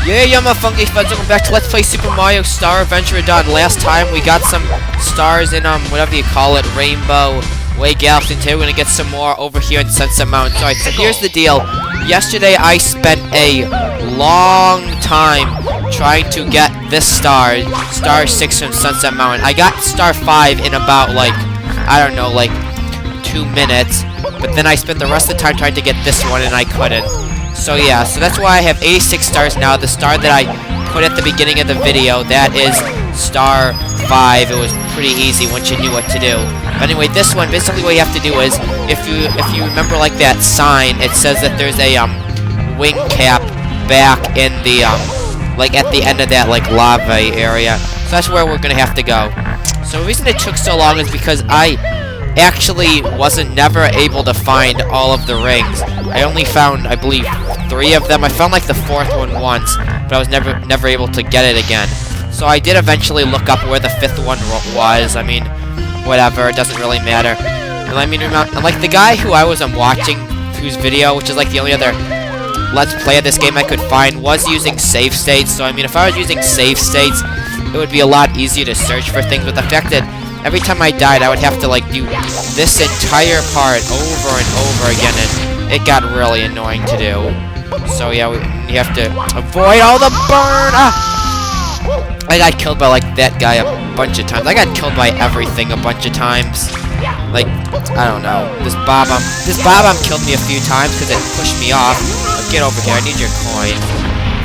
Yeah, my funky friends, welcome back to Let's Play Super Mario Star Adventure Redone. Last time we got some stars in, whatever you call it, Rainbow Way Galaxy. Today we're gonna get some more over here in Sunset Mountain. Alright, so here's the deal. Yesterday I spent a long time trying to get this star, Star 6 from Sunset Mountain. I got Star 5 in about, like, I don't know, like, 2 minutes. But then I spent the rest of the time trying to get this one and I couldn't. So yeah, so that's why I have 86 stars now. The star that I put at the beginning of the video, that is Star 5. It was pretty easy once you knew what to do. But anyway, this one, basically what you have to do is, if you remember like that sign, it says that there's a wing cap back in the like at the end of that like lava area. So that's where we're gonna have to go. So the reason it took so long is because I actually wasn't never able to find all of the rings. I only found, I believe, 3 of them. I found like the 4th one once, but I was never able to get it again. So I did eventually look up where the 5th one was. I mean, whatever, it doesn't really matter. And I mean, like the guy who I was watching whose video, which is like the only other Let's Play of this game I could find, was using save states. So I mean, if I was using save states, it would be a lot easier to search for things. But the fact that every time I died, I would have to, like, do this entire part over and over again, and it got really annoying to do. So, yeah, you have to avoid all the burn! Ah! I got killed by, like, that guy a bunch of times. I got killed by everything a bunch of times. Like, I don't know. This bomb killed me a few times because it pushed me off. But get over here, I need your coin.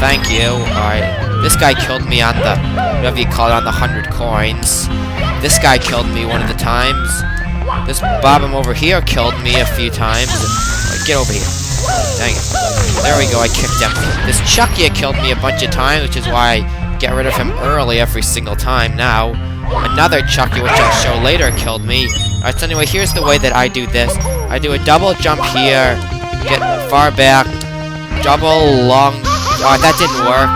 Thank you. Alright. This guy killed me on the, whatever you call it, on the 100 coins. This guy killed me one of the times. This Bob-omb over here killed me a few times. Get over here. Dang it. There we go, I kicked him. This Chucky killed me a bunch of times, which is why I get rid of him early every single time now. Another Chucky, which I'll show later, killed me. Alright, so anyway, here's the way that I do this. I do a double jump here, get far back, double long... Oh, that didn't work.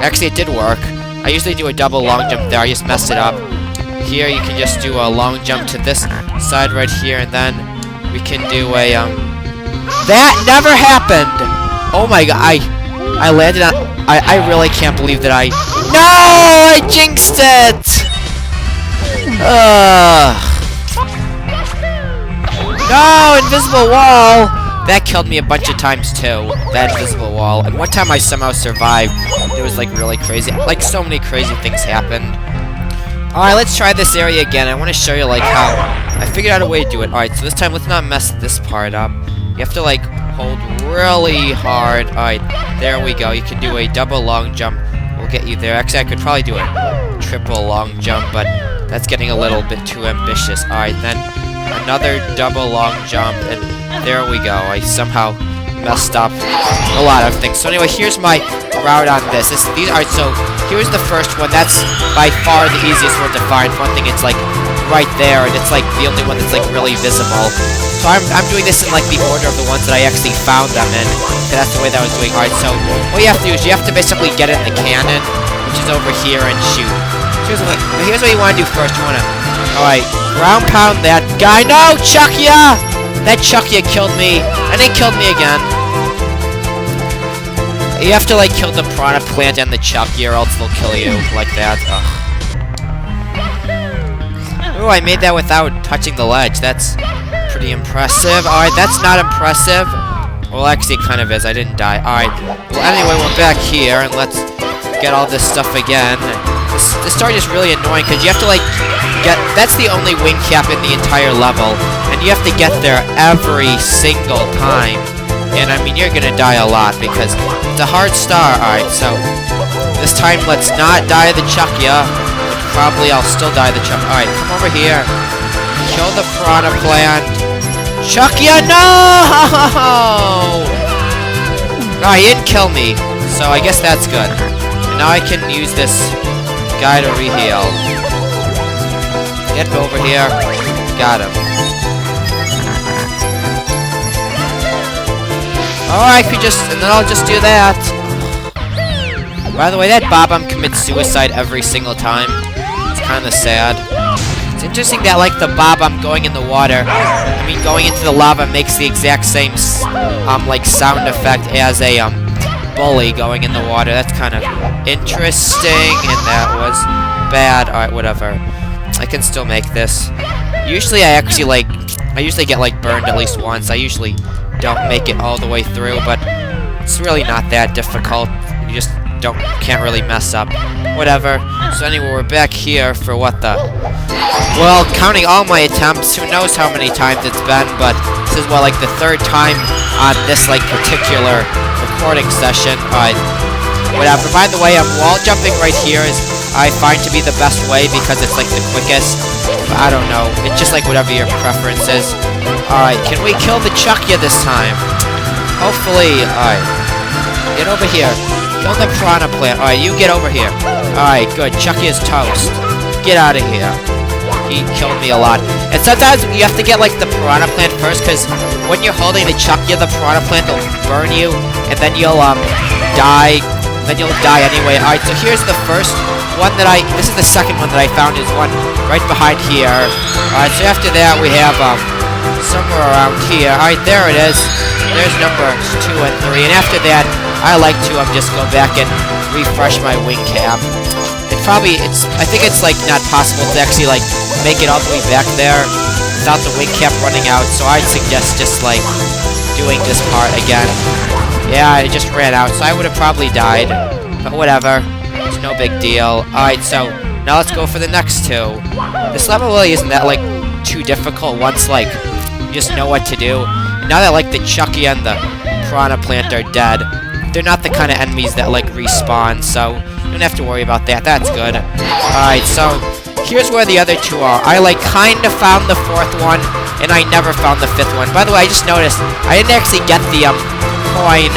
Actually, it did work. I usually do a double long jump there, I just messed it up. Here you can just do a long jump to this side right here, and then we can do a that never happened! Oh my god, I landed on... I really can't believe that I... No! I jinxed it! No! Invisible wall! That killed me a bunch of times too, that invisible wall. And one time I somehow survived. It was like really crazy. Like so many crazy things happened. Alright, let's try this area again. I want to show you, like, how I figured out a way to do it. Alright, so this time, let's not mess this part up. You have to, like, hold really hard. Alright, there we go. You can do a double long jump. We'll get you there. Actually, I could probably do a triple long jump, but that's getting a little bit too ambitious. Alright, then another double long jump, and there we go. I somehow messed up a lot of things. So anyway, here's my route on this. Alright, so here's the first one. That's by far the easiest one to find. For one thing, it's like right there, and it's like the only one that's like really visible. So I'm doing this in like the order of the ones that I actually found them in. So that's the way that I was doing. Alright, so what you have to do is you have to basically get in the cannon, which is over here, and shoot. So here's what you want to do first. You want to, alright, ground pound that guy. No, Chucky-ya! That Chucky-ya killed me, and it killed me again. You have to, like, kill the piranha plant and the Chucky, or else they'll kill you, like that. Ugh. Ooh, I made that without touching the ledge. That's pretty impressive. Alright, that's not impressive. Well, actually, it kind of is. I didn't die. Alright. Well, anyway, we're back here, and let's get all this stuff again. This start is really annoying, because you have to, like, get... That's the only wing cap in the entire level, and you have to get there every single time. And I mean, you're gonna die a lot because it's a hard star. Alright, so this time let's not die the Chucky-ya. But probably I'll still die the Chucky. Alright, come over here. Kill the piranha plant. Chucky-ya, no! No, he didn't kill me. So I guess that's good. And now I can use this guy to re-heal. Get over here. Got him. Oh, I could just, and then I'll just do that. By the way, that Bob-omb commits suicide every single time. It's kind of sad. It's interesting that, like, the Bob-omb going in the water, I mean, going into the lava makes the exact same, like, sound effect as a, bully going in the water. That's kind of interesting, and that was bad. Alright, whatever. I can still make this. Usually I usually get like burned at least once. I usually don't make it all the way through, but it's really not that difficult. You just can't really mess up. Whatever. So anyway, we're back here for what the... Well, counting all my attempts, who knows how many times it's been, but this is, well, like the third time on this, like, particular recording session. Whatever. By the way, wall jumping right here is, I find to be the best way because it's, like, the quickest. But I don't know. It's just, like, whatever your preference is. Alright, can we kill the Chuckya this time? Hopefully. Alright. Get over here. Kill the piranha plant. Alright, you get over here. Alright, good. Chucky is toast. Get out of here. He killed me a lot. And sometimes you have to get, like, the piranha plant first, because when you're holding the Chucky, the piranha plant will burn you, and then you'll, die. Then you'll die anyway. Alright, so here's the first one that this is the second one that I found, is one right behind here. Alright, so after that we have, somewhere around here. Alright, there it is. There's numbers 2 and 3, and after that, I like to just go back and refresh my wing cap. I think it's like not possible to actually like make it all the way back there without the wing cap running out, so I'd suggest just like doing this part again. Yeah, it just ran out, so I would have probably died, but whatever. It's no big deal. Alright, so now let's go for the next two. This level really isn't that like too difficult once like you just know what to do. And now that like the Chucky and the piranha plant are dead, they're not the kind of enemies that like respawn, so you don't have to worry about that. That's good. Alright, so here's where the other two are. I like kinda found the fourth one, and I never found the fifth one. By the way, I just noticed I didn't actually get the coin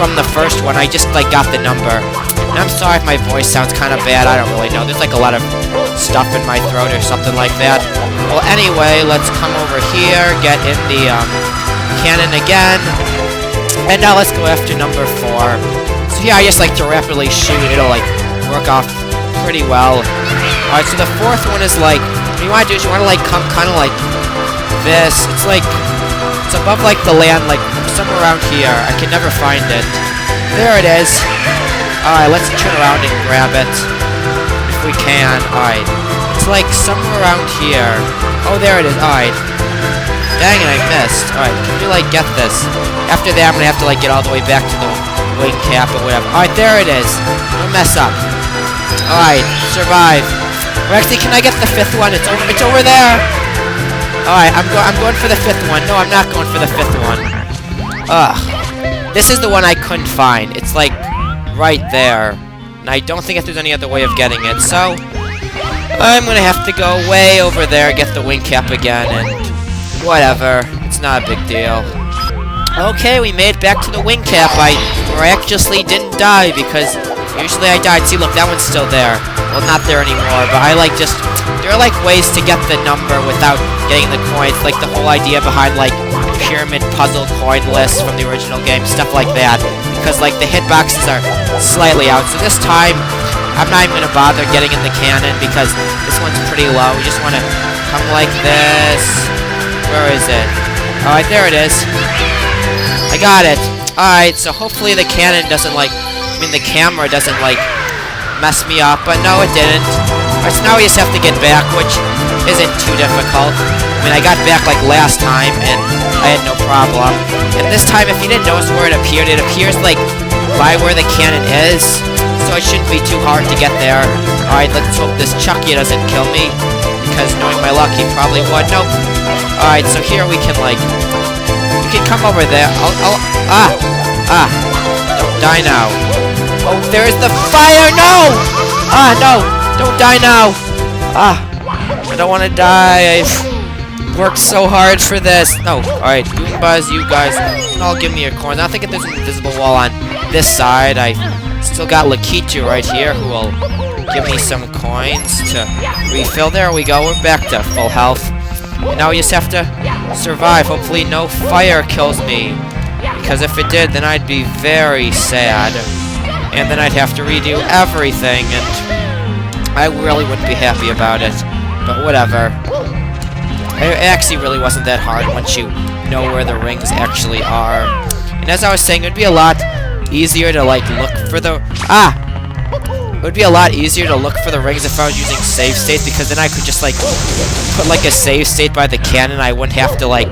from the first one. I just like got the number. And I'm sorry if my voice sounds kind of bad. I don't really know. There's like a lot of stuff in my throat or something like that. Well, anyway, let's come over here, get in the cannon again. And now let's go after number 4. So here I just like to rapidly shoot. It'll like work off pretty well. Alright, so the fourth one is like, what you want to do is you want to like come kind of like this. It's like, it's above like the land, like somewhere around here. I can never find it. There it is. Alright, let's turn around and grab it. If we can. Alright. It's like somewhere around here. Oh, there it is. Alright. Dang it, I missed. Alright, can we like get this? After that, I'm gonna have to like get all the way back to the wing cap or whatever. Alright, there it is. Don't mess up. Alright, survive. Or actually, can I get the fifth one? It's over there. Alright, I'm going for the fifth one. No, I'm not going for the fifth one. Ugh. This is the one I couldn't find. It's like right there. And I don't think that there's any other way of getting it. So I'm gonna have to go way over there, get the wing cap again, and whatever. It's not a big deal. Okay, we made it back to the wing cap. I miraculously didn't die, because usually I died. See, look, that one's still there. Well, not there anymore, but I like just... There are like ways to get the number without getting the coins. Like the whole idea behind like pyramid puzzle coin lists from the original game, stuff like that. Because like the hitboxes are slightly out. So this time, I'm not even gonna bother getting in the cannon because this one's pretty low. We just want to come like this. Where is it? Alright, there it is. I got it. Alright, so hopefully the cannon doesn't like... I mean, the camera doesn't like mess me up, but no, it didn't. Alright, so now we just have to get back, which isn't too difficult. I mean, I got back like last time, and I had no problem. And this time, if you didn't notice where it appears like by where the cannon is, so it shouldn't be too hard to get there. Alright, let's hope this Chucky doesn't kill me, because knowing my luck, he probably would. Nope. Alright, so here we can like... You can come over there. Don't die now. Oh, there's the fire! No! No! Don't die now! I don't want to die. I've worked so hard for this. No. Alright, Goombas, you guys can all give me your coins. I think there's an invisible wall on this side. I still got Lakitu right here who will give me some coins to refill. There we go. We're back to full health. And now we just have to survive. Hopefully no fire kills me. Because if it did, then I'd be very sad. And then I'd have to redo everything. And I really wouldn't be happy about it. But whatever. It actually really wasn't that hard once you know where the rings actually are. And as I was saying, it would be a lot easier to, like, look for the... Ah! It would be a lot easier to look for the rings if I was using save states, because then I could just, like, put, like, a save state by the cannon. I wouldn't have to, like,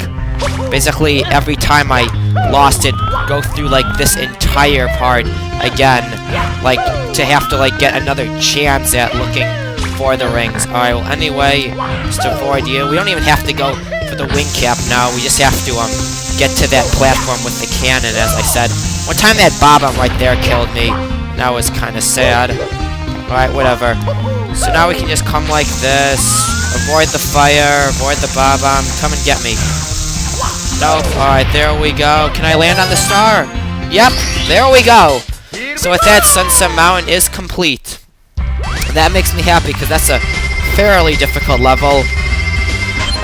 basically, every time I lost it, go through, like, this entire part again, like, to have to, like, get another chance at looking for the rings. Alright, well, anyway, just to avoid you, we don't even have to go for the wing cap now. We just have to, get to that platform with the cannon, as I said. One time that bomb right there killed me. That was kind of sad. Alright, whatever. So now we can just come like this. Avoid the fire. Avoid the bomb. Come and get me. Nope. Alright, there we go. Can I land on the star? Yep. There we go. So with that, Sunset Mountain is complete. That makes me happy, because that's a fairly difficult level.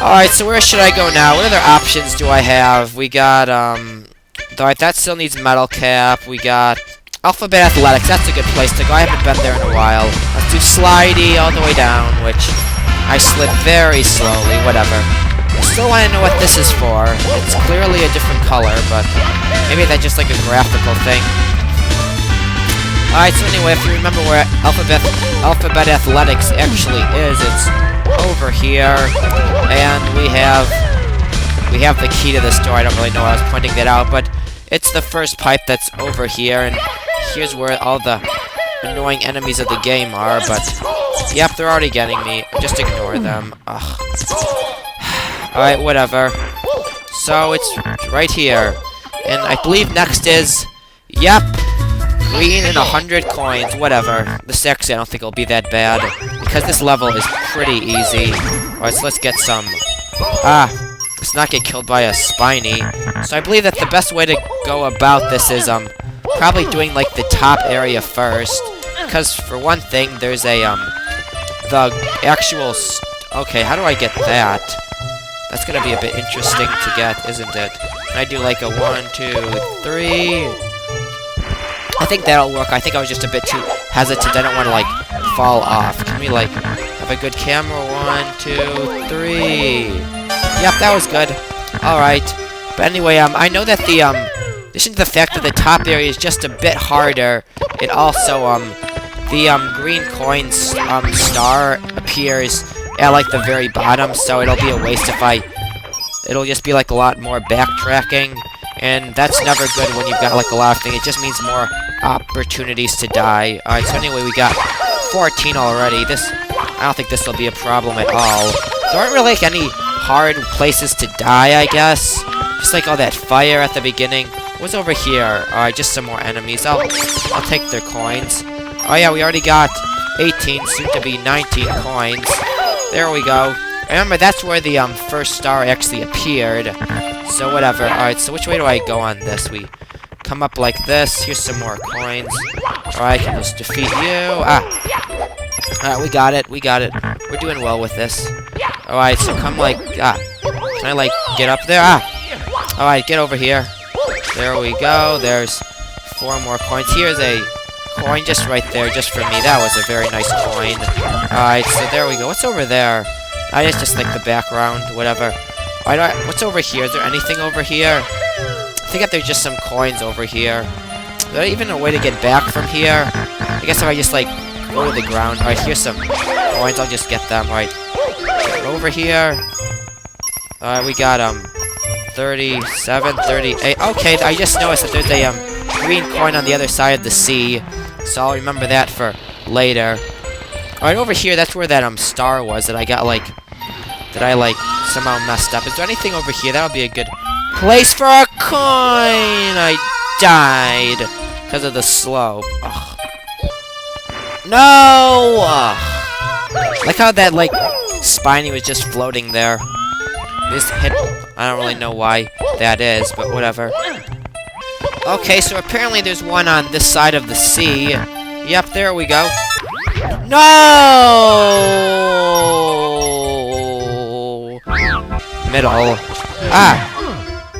Alright, so where should I go now? What other options do I have? We got, alright, that still needs Metal Cap. We got Alphabet Athletics. That's a good place to go. I haven't been there in a while. Let's do Slidey all the way down, which I slid very slowly. Whatever. I still want to know what this is for. It's clearly a different color, but maybe that's just like a graphical thing. Alright, so anyway, if you remember where Alphabet Athletics actually is, it's over here, and we have the key to this door. I don't really know why I was pointing that out, but it's the first pipe that's over here, and here's where all the annoying enemies of the game are, but yep, they're already getting me. Just ignore them. Ugh. Alright, whatever. So it's right here, and I believe next is, yep, green and 100 coins, whatever. This actually, I don't think it'll be that bad, because this level is pretty easy. Alright, so let's get some... let's not get killed by a Spiny. So I believe that the best way to go about this is, probably doing, like, the top area first. Because, for one thing, there's a, the actual... Okay, how do I get that? That's gonna be a bit interesting to get, isn't it? Can I do, like, a 1, 2, 3... I think that'll work. I think I was just a bit too hesitant. I don't want to, like, fall off. Can we, like, have a good camera? 1, 2, 3. Yep, that was good. Alright. But anyway, I know that the, in addition to the fact that the top area is just a bit harder, it also, the, green coins, star appears at, like, the very bottom, so it'll be a waste if it'll just be, like, a lot more backtracking. And that's never good when you've got, like, a lot of things. It just means more opportunities to die. Alright, so anyway, we got 14 already. I don't think this will be a problem at all. There aren't really, like, any hard places to die, I guess. Just, like, all that fire at the beginning. What's over here? Alright, just some more enemies. I'll take their coins. Oh, yeah, we already got 18, soon to be 19 coins. There we go. Remember, that's where the, first star actually appeared. So whatever. Alright, so which way do I go on this? We come up like this. Here's some more coins. Alright, I can just defeat you. Alright, we got it. We got it. We're doing well with this. Alright, so come like... Can I, like, get up there? Alright, get over here. There we go. There's 4 more coins. Here's a coin just right there, just for me. That was a very nice coin. Alright, so there we go. What's over there? It's just, like, the background. Whatever. Alright, what's over here? Is there anything over here? I think that there's just some coins over here. Is there even a way to get back from here? I guess if I just, like, go to the ground. Alright, here's some coins. I'll just get them. Alright, get over here. Alright, we got, 37, 38. Okay, I just noticed that there's a, green coin on the other side of the sea. So I'll remember that for later. Alright, over here, that's where that, star was that I got, like... That I, like, somehow messed up. Is there anything over here? That would be a good place for a coin! I died because of the slope. Ugh. No! Ugh. Like how that, like, Spiny was just floating there. This hit... I don't really know why that is, but whatever. Okay, so apparently there's one on this side of the sea. Yep, there we go. No! Middle.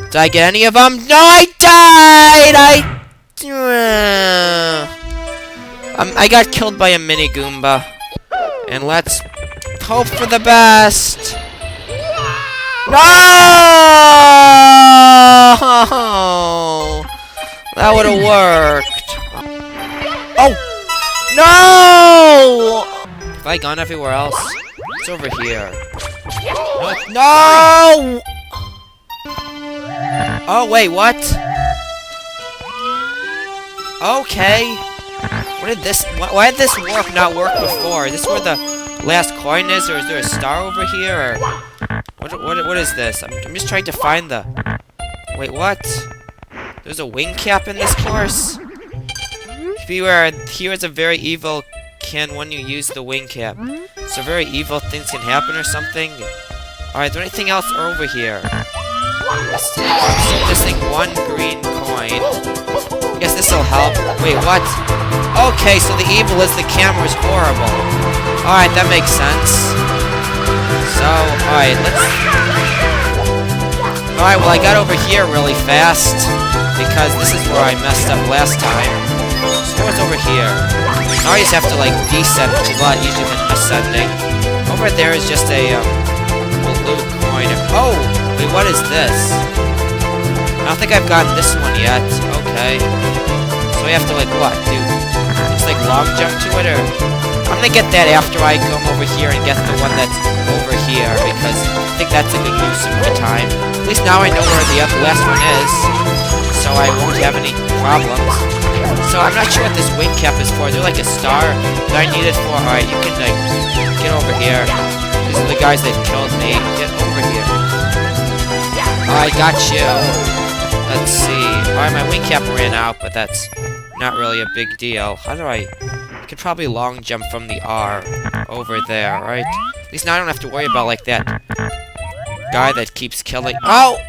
Did I get any of them? No, I died! I got killed by a mini Goomba. And let's hope for the best. No! That would have worked. Oh! No! Have I gone everywhere else? It's over here. No! Oh, wait, what? Okay. Why did this warp not work before? Is this where the last coin is, or is there a star over here? Or what is this? I'm just trying to find the... Wait, what? There's a wing cap in this course? Beware, here is a very evil can when you use the wing cap. So very evil things can happen or something? Alright, is there anything else over here? Missing one green coin. I guess this'll help. Wait, what? Okay, so the evil is the camera's horrible. Alright, that makes sense. So, alright, let's... Alright, well I got over here really fast, because this is where I messed up last time. So what's over here? Now I just have to, like, descend, which is a lot easier than ascending. Over there is just a, blue coin. Oh! Wait, what is this? I don't think I've gotten this one yet. Okay. So I have to, like, what? Do... Just, like, long jump to it, or... I'm gonna get that after I come over here and get the one that's over here, because I think that's a good use of my time. At least now I know where the last one is, so I won't have any problems. So I'm not sure what this wing cap is for. Is there like a star that I need it for? Alright, you can like get over here. These are the guys that killed me. Get over here. Alright, got you. Let's see. Alright, my wing cap ran out, but that's not really a big deal. How do I could probably long jump from the R over there, right? At least now I don't have to worry about like that guy that keeps killing. Oh!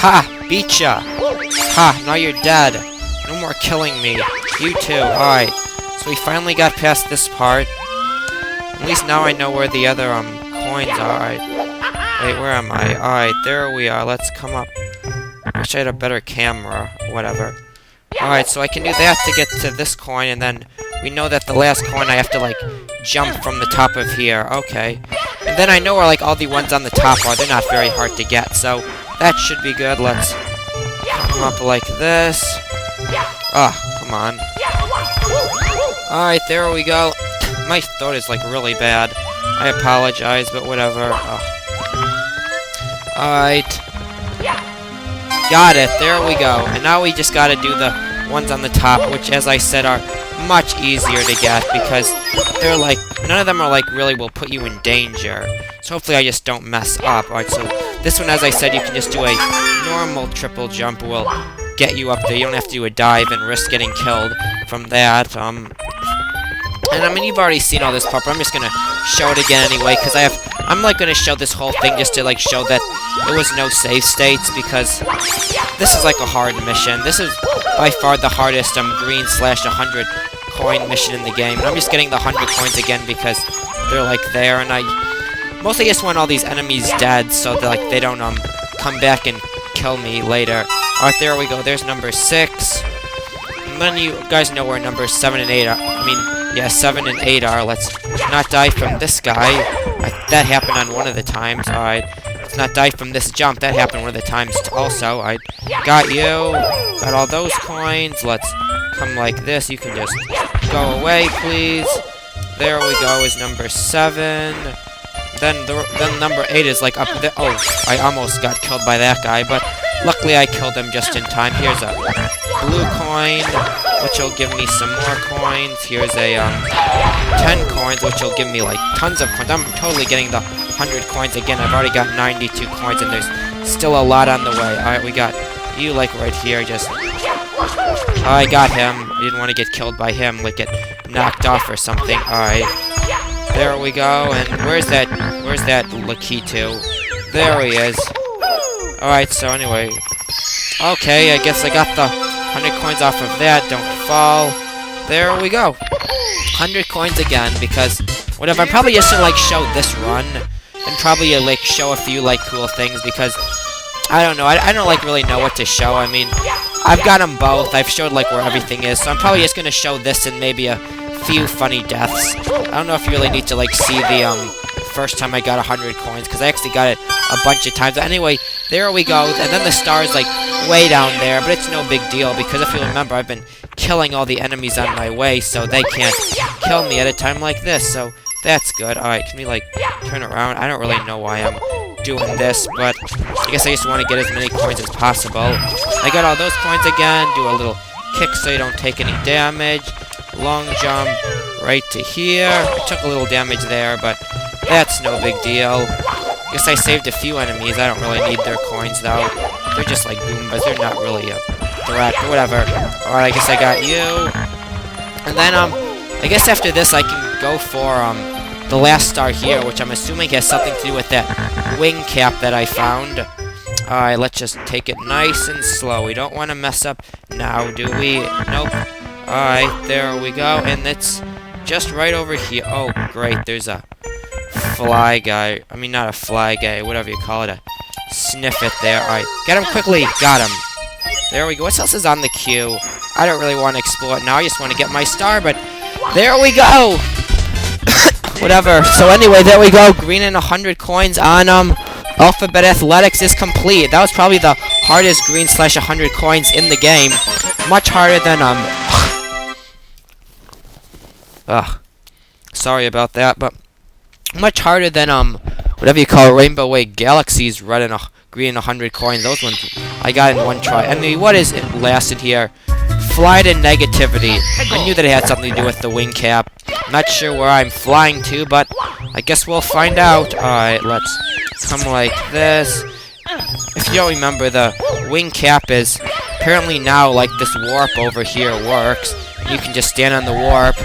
Ha! Beat ya! Ha! Now you're dead! No more killing me. You too. Alright. So we finally got past this part. At least now I know where the other, coins are. Alright. Wait, where am I? Alright, there we are. Let's come up. Wish I had a better camera. Whatever. Alright, so I can do that to get to this coin, and then we know that the last coin I have to, like, jump from the top of here. Okay. And then I know where, like, all the ones on the top are. They're not very hard to get, so that should be good. Let's come up like this. Ah, come on. Alright, there we go. My throat is, like, really bad. I apologize, but whatever. Alright. Got it. There we go. And now we just gotta do the ones on the top, which, as I said, are much easier to get, because they're, like, none of them are, like, really will put you in danger. So hopefully I just don't mess up. Alright, so this one, as I said, you can just do a normal triple jump will get you up there. You don't have to do a dive and risk getting killed from that. And I mean, you've already seen all this part, but I'm just gonna show it again anyway, because I'm like gonna show this whole thing just to like show that there was no save states, because this is like a hard mission. This is by far the hardest green/100 coin mission in the game. And I'm just getting the 100 coins again because they're like there, and I mostly just want all these enemies dead so that like they don't come back and kill me later. Alright, there we go. There's number 6. And then you guys know where numbers 7 and 8 are. I mean, yeah, 7 and 8 are. Let's not die from this guy. That happened on one of the times. Alright. Let's not die from this jump. That happened one of the times also. I got you. Got all those coins. Let's come like this. You can just go away, please. There we go, is number 7. Then number 8 is like up there. Oh, I almost got killed by that guy, but luckily I killed him just in time. Here's a blue coin, which will give me some more coins. Here's a 10 coins, which will give me like tons of coins. I'm totally getting the 100 coins again. I've already got 92 coins, and there's still a lot on the way. Alright, we got you like right here. Just I got him. I didn't want to get killed by him, like get knocked off or something. Alright. There we go, and where's that Lakitu? There he is. Alright, so anyway. Okay, I guess I got the 100 coins off of that. Don't fall. There we go. 100 coins again, because whatever. I'm probably just gonna like show this run, and probably like show a few like cool things, because I don't know. I don't like really know what to show. I mean, I've got them both. I've showed like where everything is, so I'm probably just gonna show this and maybe a few funny deaths. I don't know if you really need to like see the first time I got 100 coins, because I actually got it a bunch of times. But anyway, there we go. And then the star's like way down there, but it's no big deal, because if you remember, I've been killing all the enemies on my way, so they can't kill me at a time like this. So that's good. Alright, can we like turn around? I don't really know why I'm doing this, but I guess I just want to get as many coins as possible. I got all those coins again. Do a little kick so you don't take any damage. Long jump right to here. I took a little damage there, but that's no big deal. Guess I saved a few enemies. I don't really need their coins, though. They're just like Goombas. They're not really a threat, but whatever. Alright, I guess I got you. And then, I guess after this I can go for, the last star here, which I'm assuming has something to do with that wing cap that I found. Alright, let's just take it nice and slow. We don't want to mess up now, do we? Nope. Alright, there we go, and it's just right over here. Oh, great, there's a fly guy. I mean, not a fly guy, whatever you call it, a sniffet there. Alright, get him quickly. Got him. There we go. What else is on the queue? I don't really want to explore it now. I just want to get my star, but there we go. Whatever. So anyway, there we go. Green and 100 coins on Alphabet Athletics is complete. That was probably the hardest green / 100 coins in the game. Much harder than sorry about that, but much harder than whatever you call Rainbow Way Galaxies Red and Green 100 coins. Those ones I got in one try. And what is it lasted here? Fly to negativity. I knew that it had something to do with the wing cap. Not sure where I'm flying to, but I guess we'll find out. Alright, let's come like this. If you don't remember, the wing cap is apparently now like this warp over here works. You can just stand on the warp,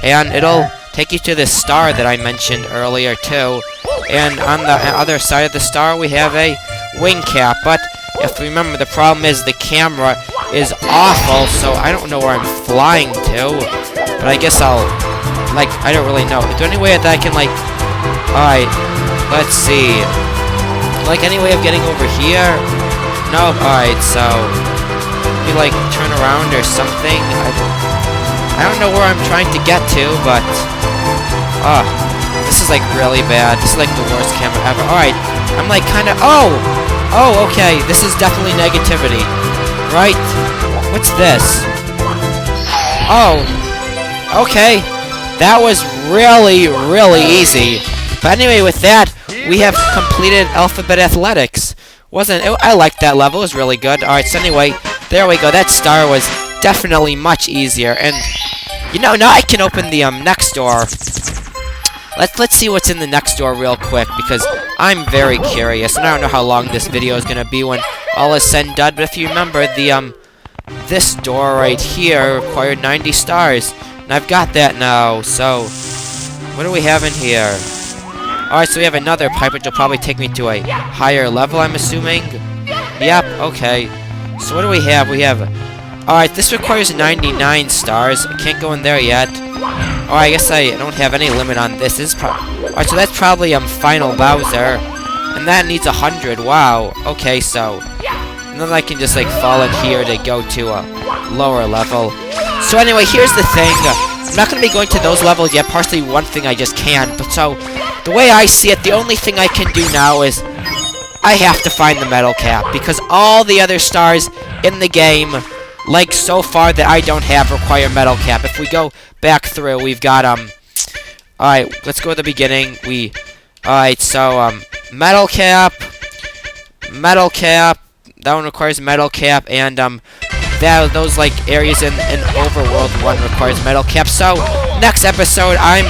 and it'll take you to this star that I mentioned earlier too. And on the other side of the star we have a wing cap, but if you remember, the problem is the camera is awful, so I don't know where I'm flying to. But I guess I'll, like, I don't really know. Is there any way that I can, like, alright, let's see. Like, any way of getting over here? No? Alright, so, maybe, like, turn around or something? I don't know where I'm trying to get to, but, this is, like, really bad. This is, like, the worst camera ever. Alright, I'm, like, kind of, oh, okay, this is definitely negativity. Right? What's this? Oh, okay. That was really, really easy. But anyway, with that, we have completed Alphabet Athletics. Wasn't it? I liked that level. It was really good. Alright, so anyway, there we go. That star was definitely much easier. And, you know, now I can open the next door. Let's see what's in the next door real quick, because I'm very curious, and I don't know how long this video is gonna be when all is said and done. But if you remember, the this door right here required 90 stars, and I've got that now. So, what do we have in here? Alright, so we have another pipe, which will probably take me to a higher level, I'm assuming. Yep, okay. So what do we have? We have, alright, this requires 99 stars. I can't go in there yet. Oh, I guess I don't have any limit on this. Alright, so that's probably Final Bowser. And that needs 100. Wow. Okay, so. And then I can just, like, fall in here to go to a lower level. So anyway, here's the thing. I'm not going to be going to those levels yet. Partially one thing I just can't. But so, the way I see it, the only thing I can do now is I have to find the metal cap, because all the other stars in the game, like so far that I don't have, require metal cap. If we go back through, we've got, alright, let's go to the beginning. Alright, so, metal cap, that one requires metal cap, and, those, like, areas in Overworld 1 requires metal cap. So, next episode, I'm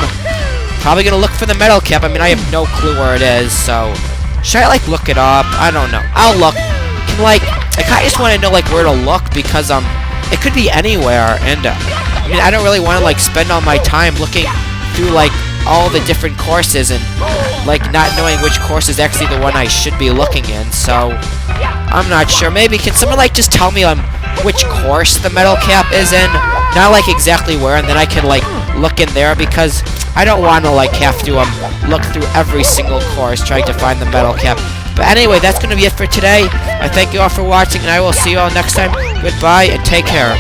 probably gonna look for the metal cap. I mean, I have no clue where it is, so... Should I, like, look it up? I don't know. I'll look. I kinda just wanna know, like, where to look, because, it could be anywhere, and, I mean, I don't really wanna, like, spend all my time looking through, like, all the different courses, and, like, not knowing which course is actually the one I should be looking in, so... I'm not sure. Maybe, can someone, like, just tell me, which course the metal cap is in? Not, like, exactly where, and then I can, like, look in there, because I don't want to, like, have to, look through every single course trying to find the metal cap. But anyway, that's going to be it for today. I thank you all for watching, and I will see you all next time. Goodbye, and take care.